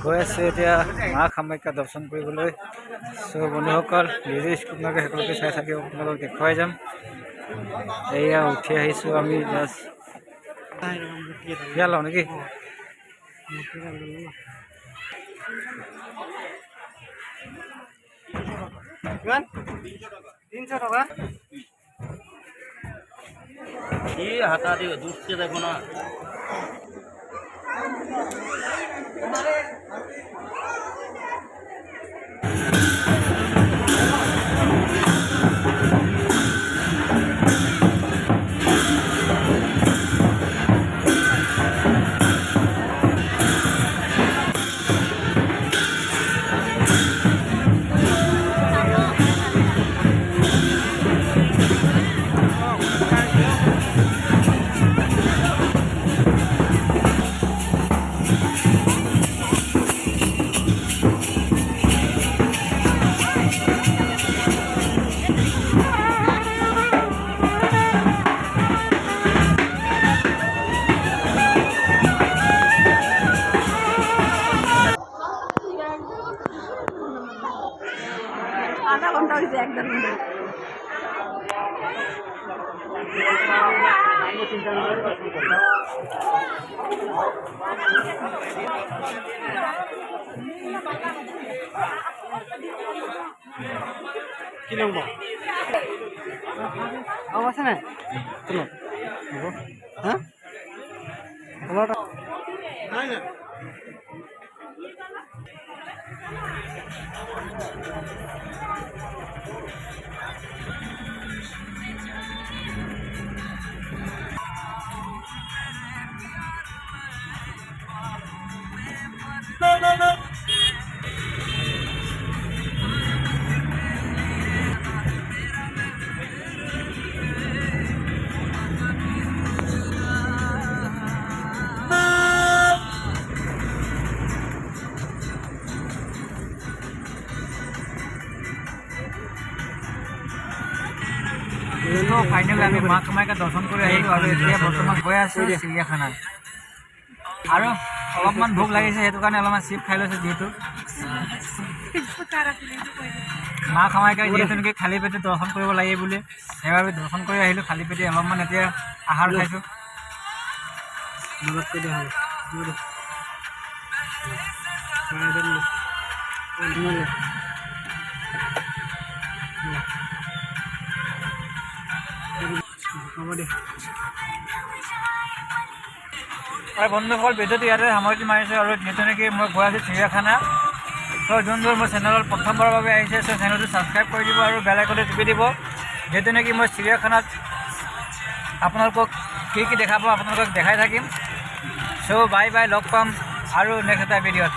গৈ আছোঁ এতিয়া মা কামাখ্যা দৰ্শন কৰিবলৈ। চ' বন্ধুসকল নিজে স্কুললৈকে সকলোকে চাই থাকি আপোনালোকক দেখুৱাই যাম। এয়া উঠি আহিছোঁ আমি জাষ্ট ইয়াত লওঁ নেকি? হাতা দিয়ে দুধকে দেখো না আধা ঘন্টা হয়েছে একদম কি লব আছে না হ্যাঁ নাই না no. তো ফাইনেলি আমি মা কামাখ্যা দৰ্শন কৰি আহিলোঁ আৰু এতিয়া বৰ্তমান গৈ আছোঁ চিৰিয়াখানাত। আৰু অলপমান ভোক লাগিছে, সেইটো কাৰণে অলপমান চিপ খাই লৈছোঁ। যিহেতু মা কামাখ্যাক যিহেতু নেকি খালী পেটে দৰ্শন কৰিব লাগে বুলি, সেইবাবে দৰ্শন কৰি আহিলোঁ খালী পেটে। অলপমান এতিয়া আহাৰ খাইছোঁ। আৰু বন্ধুসকল ভিডিঅ'টো ইয়াতে সামৰণি মাৰিছোঁ। আৰু যিহেতু নেকি মই গৈ আছোঁ চিৰিয়াখানা, চ' যোনবোৰ মোৰ চেনেলত প্ৰথমবাৰৰ বাবে আহিছে, চ' চেনেলটো ছাবস্ক্ৰাইব কৰি দিব আৰু বেল আইকনটো টিপি দিব। যিহেতু নেকি মই চিৰিয়াখানাত আপোনালোকক কি কি দেখাব আপোনালোকক দেখাই থাকিম। চ' বাই বাই, লগ পাম আৰু নেক্সট এটা ভিডিঅ'ত।